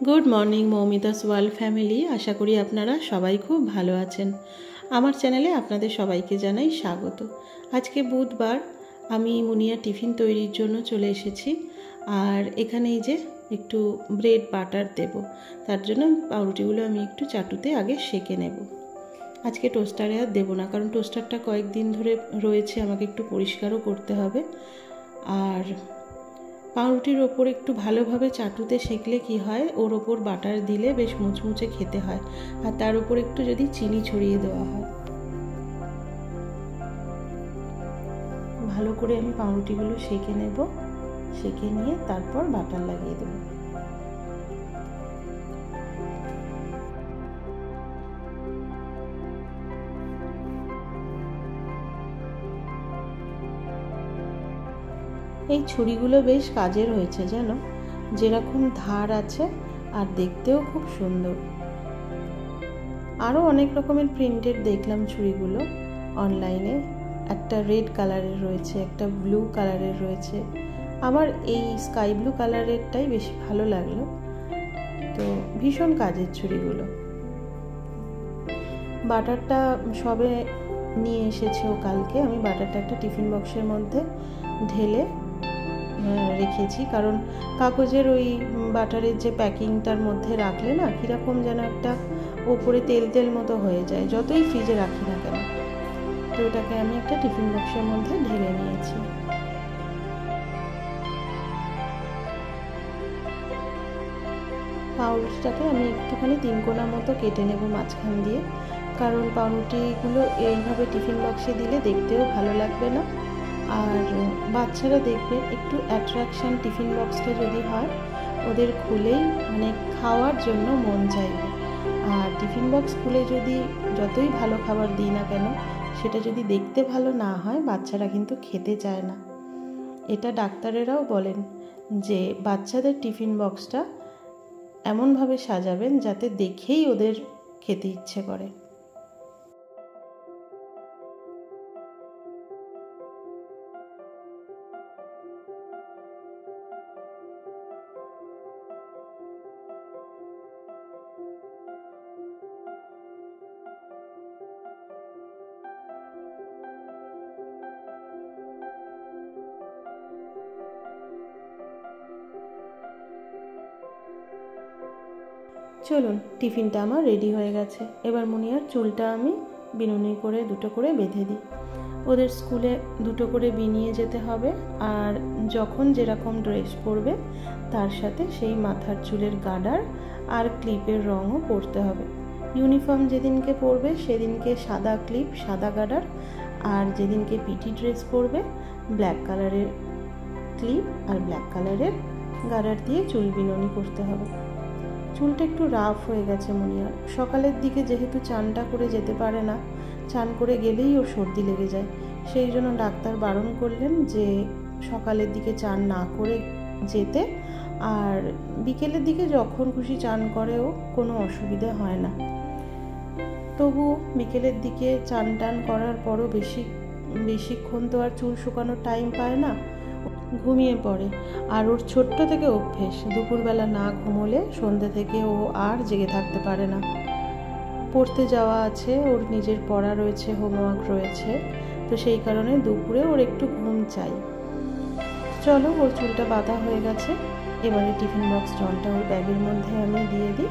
Good morning Moumita's world family. আশা করি আপনারা সবাই খুব ভালো আছেন। আমার চ্যানেলে আপনাদের সবাইকে জানাই স্বাগত। আজকে বুধবার, আমি মুনিয়া টিফিন তৈরির জন্য চলে এসেছি। আর এখানে এই যে একটু ব্রেড বাটার দেব, তার জন্য পাউরুটিগুলো আমি একটু চাটুতে আগে সেঁকে নেব। আজকে টোস্টারে আর দেবো না, কারণ টোস্টারটা কয়েকদিন ধরে রয়েছে, আমাকে একটু পরিষ্কারও করতে হবে। আর পাউরুটির ওপর একটু ভালোভাবে চাটুতে সেঁকলে কি হয়, ওর ওপর বাটার দিলে বেশ মুচমুচে খেতে হয়। আর তার উপর একটু যদি চিনি ছড়িয়ে দেওয়া হয়, ভালো করে আমি পাউরুটিগুলো সেঁকে নেব। সেঁকে নিয়ে তারপর বাটার লাগিয়ে দেব। এই ছুরিগুলো বেশ কাজের হয়েছে জানো, যেরকম ধার আছে আর দেখতেও খুব সুন্দর। আরও অনেক রকমের প্রিন্টেড দেখলাম ছুরিগুলো অনলাইনে। একটা রেড কালারের রয়েছে, একটা ব্লু কালারের রয়েছে। আমার এই স্কাই ব্লু কালারেরটাই বেশি ভালো লাগলো। তো ভীষণ কাজের ছুরিগুলো। বাটারটা সবে নিয়ে এসেছে ও কালকে। আমি বাটারটা একটা টিফিন বক্সের মধ্যে ঢেলে রেখেছি, কারণ কাগজের ওই বাটারের যে প্যাকিংটার মধ্যে রাখলে না কীরকম যেন একটা ওপরে তেল তেল মতো হয়ে যায়, যতই ফ্রিজে রাখি না কেন। তো ওটাকে আমি একটা টিফিন বক্সের মধ্যে ঢেলে নিয়েছি। পাউরুটিটাকে আমি একটুখানি তিনকোনা মতো কেটে নেব মাঝখান দিয়ে, কারণ পাউরুটিগুলো এইভাবে টিফিন বক্সে দিলে দেখতেও ভালো লাগবে না। আর বাচ্চারা দেখবে একটু অ্যাট্রাকশান টিফিন বক্সটা যদি হয়, ওদের খুলেই মানে খাওয়ার জন্য মন চাইবে। আর টিফিন বক্স খুলে যদি যতই ভালো খাবার দিই না কেন, সেটা যদি দেখতে ভালো না হয়, বাচ্চারা কিন্তু খেতে চায় না। এটা ডাক্তারেরাও বলেন যে বাচ্চাদের টিফিন বক্সটা এমনভাবে সাজাবেন যাতে দেখেই ওদের খেতে ইচ্ছে করে। চলুন, টিফিনটা আমার রেডি হয়ে গেছে। এবার মুনিয়ার চুলটা আমি বিনুনি করে দুটো করে বেঁধে দিই। ওদের স্কুলে দুটো করে বিনিয়ে যেতে হবে, আর যখন যেরকম ড্রেস পরবে তার সাথে সেই মাথার চুলের গার্ডার আর ক্লিপের রঙও পরতে হবে। ইউনিফর্ম যেদিনকে পরবে সেদিনকে সাদা ক্লিপ, সাদা গার্ডার, আর যেদিনকে পিটি ড্রেস পরবে ব্ল্যাক কালারের ক্লিপ আর ব্ল্যাক কালারের গার্ডার দিয়ে চুল বিনুনি করতে হবে। চুলটা একটু রাফ হয়ে গেছে মুনিয়ার। সকালের দিকে যেহেতু চানটা করে যেতে পারে না, চান করে গেলেই ওর সর্দি লেগে যায়, সেই জন্য ডাক্তার বারণ করলেন যে সকালের দিকে চান না করে যেতে, আর বিকেলের দিকে যখন খুশি চান করেও কোনো অসুবিধা হয় না। তবু বিকেলের দিকে চান টান করার পরও বেশিক্ষণ তো আর চুল শুকানোর টাইম পায় না, ঘুমিয়ে পড়ে। আর ওর ছোট্ট থেকে অভ্যেস, দুপুরবেলা না ঘুমোলে সন্ধ্যে থেকে ও আর জেগে থাকতে পারে না। পড়তে যাওয়া আছে, ওর নিজের পড়া রয়েছে, হোমওয়ার্ক রয়েছে, তো সেই কারণে দুপুরে ওর একটু ঘুম চাই। চলো, ওর চুলটা বাঁধা হয়ে গেছে। এবারে টিফিন বক্স জলটা ওর ব্যাগের মধ্যে আমি দিয়ে দিই,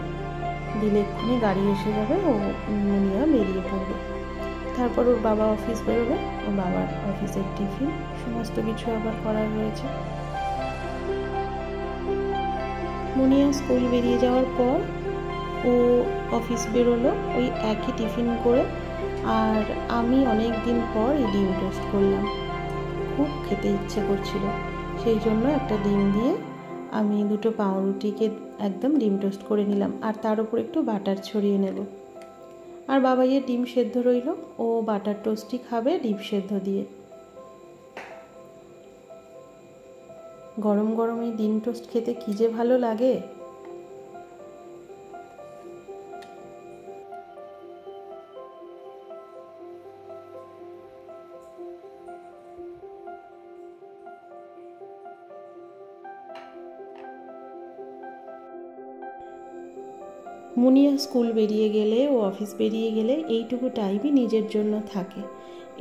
দিলে এক্ষুনি গাড়ি এসে যাবে, ও মুনিয়া বেরিয়ে পড়বে। তারপর ওর বাবা অফিস বেরোবে, ও বাবার অফিসের টিফিন সমস্ত কিছু আবার করার রয়েছে। মুনিয়া স্কুল বেরিয়ে যাওয়ার পর ও অফিস বেরোলো ওই একই টিফিন করে। আর আমি অনেক দিন পর এই ডিম টোস্ট করলাম, খুব খেতে ইচ্ছে করছিল, সেই জন্য একটা ডিম দিয়ে আমি দুটো পাউরুটিকে একদম ডিম টোস্ট করে নিলাম, আর তার উপর একটু বাটার ছড়িয়ে নেব। আর বাবাইয়ের ডিম সেদ্ধ রইল, ও বাটার টোস্টই খাবে ডিম সেদ্ধ দিয়ে। গরম গরম এই ডিম টোস্ট খেতে কী যে ভালো লাগে। মুনিয়া স্কুল বেরিয়ে গেলে ও অফিস বেরিয়ে গেলে এইটুকু টাইমই নিজের জন্য থাকে।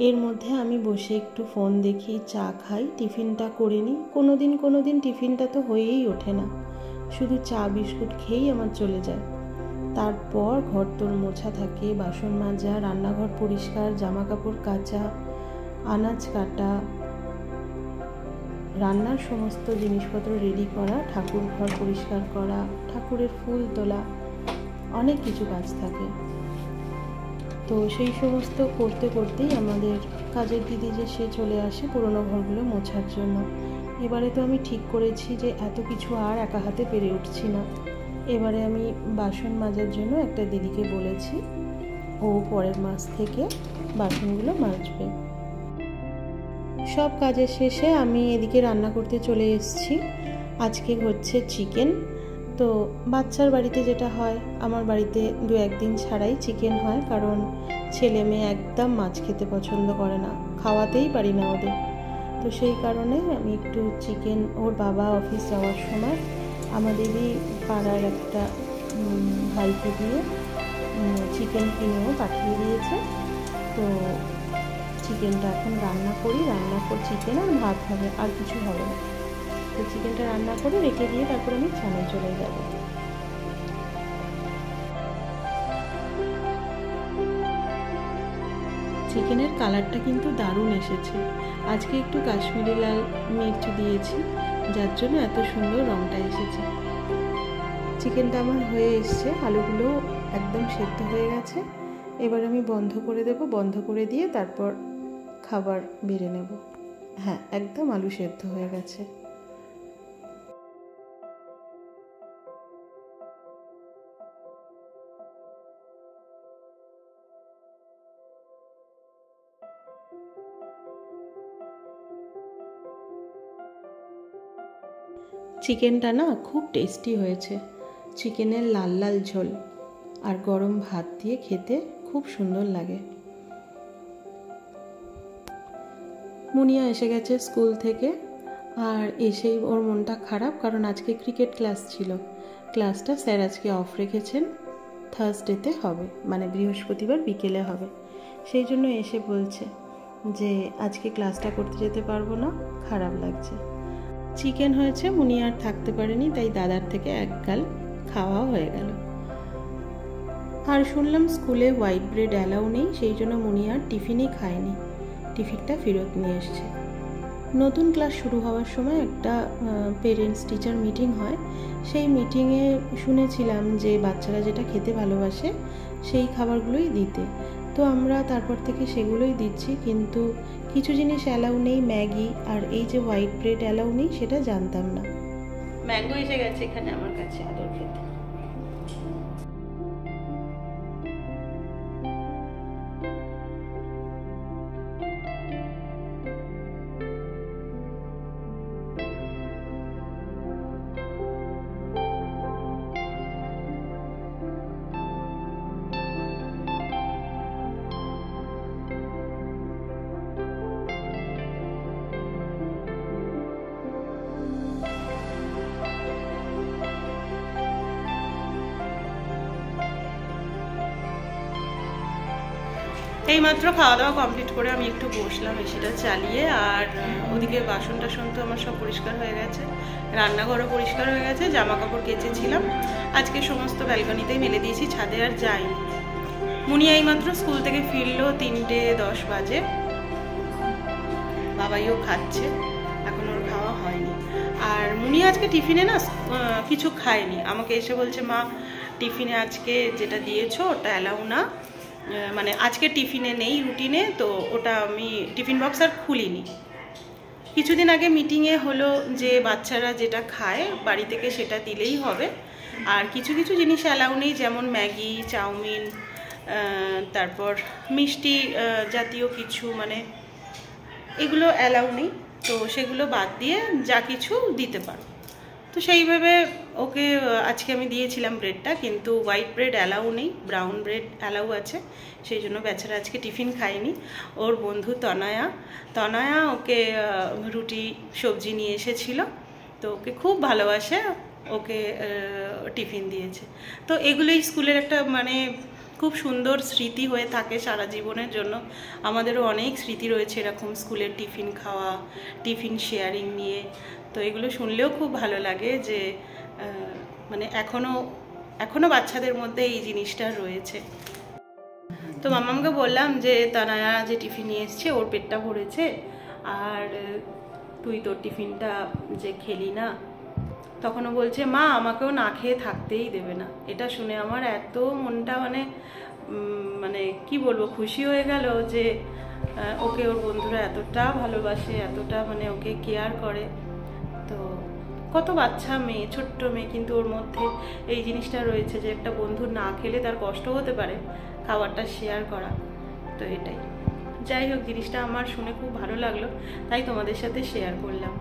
এর মধ্যে আমি বসে একটু ফোন দেখি, চা খাই, টিফিনটা করে নিই। কোনো দিন টিফিনটা তো হয়েই ওঠে না, শুধু চা বিস্কুট খেয়েই আমার চলে যায়। তারপর ঘর তোর মোছা থাকে, বাসন মাজা, রান্নাঘর পরিষ্কার, জামা কাপড় কাচা, আনাজ কাটা, রান্নার সমস্ত জিনিসপত্র রেডি করা, ঠাকুর ঘর পরিষ্কার করা, ঠাকুরের ফুল তোলা, অনেক কিছু কাজ থাকে। তো সেই সমস্ত করতে করতেই আমাদের কাজের দিদি যে সে চলে আসে পুরোনো ঘরগুলো মোছার জন্য। এবারে তো আমি ঠিক করেছি যে এত কিছু আর একা হাতে পেরে উঠছি না। এবারে আমি বাসন মাজার জন্য একটা দিদিকে বলেছি, ও পরের মাস থেকে বাসনগুলো মাজবে। সব কাজের শেষে আমি এদিকে রান্না করতে চলে এসেছি। আজকে হচ্ছে চিকেন। তো বাচ্চার বাড়িতে যেটা হয়, আমার বাড়িতে 2-1 দিন ছাড়াই চিকেন হয়, কারণ ছেলে মেয়ে একদম মাছ খেতে পছন্দ করে না, খাওয়াতেই পারি না ওদের। তো সেই কারণে আমি একটু চিকেন, ওর বাবা অফিস যাওয়ার সময় আমাদেরই পাড়ার একটা ভাইকে দিয়ে চিকেন কিনেও পাঠিয়ে দিয়েছে। তো চিকেনটা এখন রান্না করি, চিকেন আর ভাত হবে, আর কিছু হবে না। তো চিকেনটা রান্না করে রেখে দিয়ে তারপর আমি ছানায় চলে যাব। চিকেনের কালারটা কিন্তু দারুণ এসেছে। আজকে একটু কাশ্মীরি লাল মির্চ দিয়েছি, যার জন্য এত সুন্দর রংটা এসেছে। চিকেনটা আমার হয়ে এসছে, আলুগুলো একদম সেদ্ধ হয়ে গেছে। এবার আমি বন্ধ করে দেব, বন্ধ করে দিয়ে তারপর খাবার বেড়ে নেব। হ্যাঁ, একদম আলু সেদ্ধ হয়ে গেছে। চিকেনটা না খুব টেস্টি হয়েছে। চিকেনের লাল লাল ঝোল আর গরম ভাত দিয়ে খেতে খুব সুন্দর লাগে। মুনিয়া এসে গেছে স্কুল থেকে, আর এসেই ওর মনটা খারাপ, কারণ আজকে ক্রিকেট ক্লাস ছিল। ক্লাসটা স্যার আজকে অফ রেখেছেন, থার্সডেতে হবে, মানে বৃহস্পতিবার বিকেলে হবে। সেই জন্য এসে বলছে যে আজকে ক্লাসটা করতে যেতে পারবো না, খারাপ লাগছে। চিকেন হয়েছে, মুনিয়া আর থাকতে পারেনি, তাই দাদার থেকে এক গাল খাওয়াও হয়ে গেল। আর শুনলাম স্কুলে হোয়াইট ব্রেড অ্যালাউ নেই, সেই জন্য মুনিয়া আর টিফিনই খায়নি, টিফিনটা ফেরত নিয়ে এসছে। নতুন ক্লাস শুরু হওয়ার সময় একটা পেরেন্টস টিচার মিটিং হয়। সেই মিটিংয়ে শুনেছিলাম যে বাচ্চারা যেটা খেতে ভালোবাসে সেই খাবারগুলোই দিতে। তো আমরা তারপর থেকে সেগুলোই দিচ্ছি, কিন্তু কিছু জিনিস অ্যালাউ নেই, ম্যাগি আর এই যে হোয়াইট ব্রেড অ্যালাউ নেই, সেটা জানতাম না। ম্যাঙ্গো এসে গেছে এখানে আমার কাছে আদর খেতে। এইমাত্র খাওয়া দাওয়া কমপ্লিট করে আমি একটু বসলাম এসিটা চালিয়ে, আর ওদিকে বাসন টাসন তো আমার সব পরিষ্কার হয়ে গেছে, রান্নাঘরও পরিষ্কার হয়ে গেছে, জামা কাপড় কেচেছিলাম আজকে সমস্ত ব্যালকনিতেই মেলে দিয়েছি, ছাদে আর যাইনি। মুনিয়া এইমাত্র স্কুল থেকে ফিরলো, 3:10 বাজে। বাবাইও খাচ্ছে, এখন ওর খাওয়া হয়নি। আর মুনিয়া আজকে টিফিনে না কিছু খায়নি, আমাকে এসে বলছে মা টিফিনে আজকে যেটা দিয়েছো ওটা অ্যালাউ না, মানে আজকে টিফিনে নেই রুটিনে, তো ওটা আমি টিফিন বক্স আর খুলিনি। কিছুদিন আগে মিটিংয়ে হলো যে বাচ্চারা যেটা খায় বাড়ি থেকে সেটা দিলেই হবে, আর কিছু কিছু জিনিস অ্যালাউ নেই, যেমন ম্যাগি, চাউমিন, তারপর মিষ্টি জাতীয় কিছু, মানে এগুলো অ্যালাউ নেই। তো সেগুলো বাদ দিয়ে যা কিছু দিতে পারো। তো সেইভাবে ওকে আজকে আমি দিয়েছিলাম ব্রেডটা, কিন্তু হোয়াইট ব্রেড অ্যালাউ নেই, ব্রাউন ব্রেড অ্যালাউ আছে, সেই জন্য বেচারা আজকে টিফিন খায়নি। ওর বন্ধু তনয়া ওকে রুটি সবজি নিয়ে এসেছিল, তো ওকে খুব ভালোবাসে, ওকে টিফিন দিয়েছে। তো এগুলোই স্কুলের একটা মানে খুব সুন্দর স্মৃতি হয়ে থাকে সারা জীবনের জন্য। আমাদেরও অনেক স্মৃতি রয়েছে এরকম স্কুলের টিফিন খাওয়া, টিফিন শেয়ারিং নিয়ে। তো এগুলো শুনলেও খুব ভালো লাগে যে মানে এখনও বাচ্চাদের মধ্যে এই জিনিসটা রয়েছে। তো মামামকে বললাম যে তানায়া যে টিফিন নিয়ে এসছে ওর পেটটা ভরেছে, আর তুই তোর টিফিনটা যে খেলি না। তখনও বলছে মা আমাকেও না খেয়ে থাকতেই দেবে না। এটা শুনে আমার এত মনটা মানে কি বলবো, খুশি হয়ে গেল যে ওকে ওর বন্ধুরা এতটা ভালোবাসে, এতটা মানে ওকে কেয়ার করে। তো কত বাচ্চা মেয়ে, ছোট্ট মেয়ে, কিন্তু ওর মধ্যে এই জিনিসটা রয়েছে যে একটা বন্ধু না খেলে তার কষ্ট হতে পারে, খাবারটা শেয়ার করা। তো এটাই, যাই হোক, জিনিসটা আমার শুনে খুব ভালো লাগলো, তাই তোমাদের সাথে শেয়ার করলাম।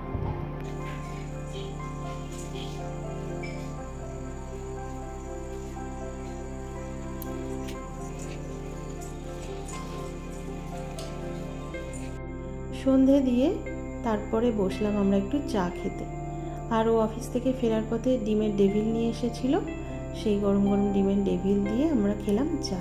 সন্ধে দিয়ে তারপরে বসলাম আমরা একটু চা খেতে। আর ও অফিস থেকে ফেরার পথে ডিমের ডেভিল নিয়ে এসেছিল, সেই গরম গরম ডিমের ডেভিল দিয়ে আমরা খেলাম চা।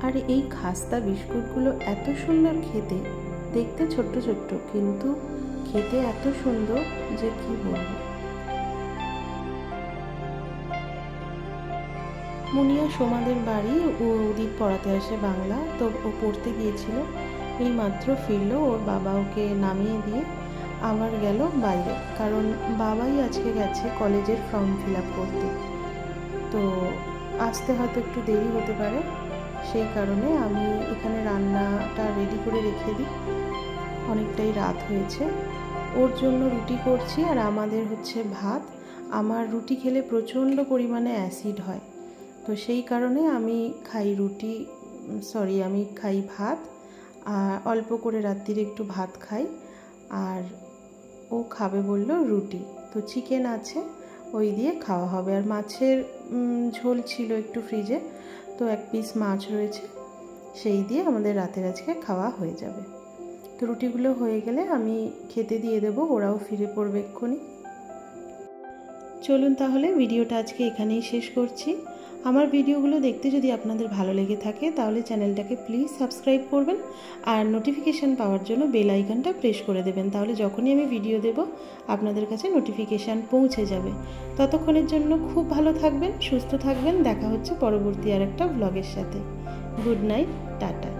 আর এই খাস্তা বিস্কুটগুলো এত সুন্দর খেতে, দেখতে ছোট্ট ছোট্ট কিন্তু খেতে এত সুন্দর যে কি বলবো। মুনিয়া সোমাদের বাড়ি, ও উদিত পড়াতে আসে বাংলা, তো ও পড়তে গিয়েছিল, এই মাত্র ফিরলো। ওর বাবা ওকে নামিয়ে দিয়ে আবার গেল বাইরে, কারণ বাবাই আজকে গেছে কলেজের ফর্ম ফিল আপ করতে। তো আসতে হয়তো একটু দেরি হতে পারে, সেই কারণে আমি এখানে রান্নাটা রেডি করে রেখে দিই, অনেকটাই রাত হয়েছে। ওর জন্য রুটি করছি, আর আমাদের হচ্ছে ভাত। আমার রুটি খেলে প্রচণ্ড পরিমাণে অ্যাসিড হয়, তো সেই কারণে আমি খাই ভাত, আর অল্প করে রাত্রিরে একটু ভাত খাই। আর ও খাবে বললো রুটি, তো চিকেন আছে ওই দিয়ে খাওয়া হবে। আর মাছের ঝোল ছিল একটু ফ্রিজে, তো এক পিস মাছ রয়েছে, সেই দিয়ে আমাদের রাতের আজকে খাওয়া হয়ে যাবে। তো রুটিগুলো হয়ে গেলে আমি খেতে দিয়ে দেবো, ওরাও ফিরে পড়বে এক্ষুনি। চলুন তাহলে ভিডিওটা আজকে এখানেই শেষ করছি। আমার ভিডিওগুলো দেখতে যদি আপনাদের ভালো লেগে থাকে তাহলে চ্যানেলটাকে প্লিজ সাবস্ক্রাইব করবেন, আর নোটিফিকেশান পাওয়ার জন্য বেল আইকনটা প্রেস করে দেবেন, তাহলে যখনই আমি ভিডিও দেব আপনাদের কাছে নোটিফিকেশান পৌঁছে যাবে। ততক্ষণের জন্য খুব ভালো থাকবেন, সুস্থ থাকবেন। দেখা হচ্ছে পরবর্তী আর একটা ব্লগের সাথে। Good night, tata.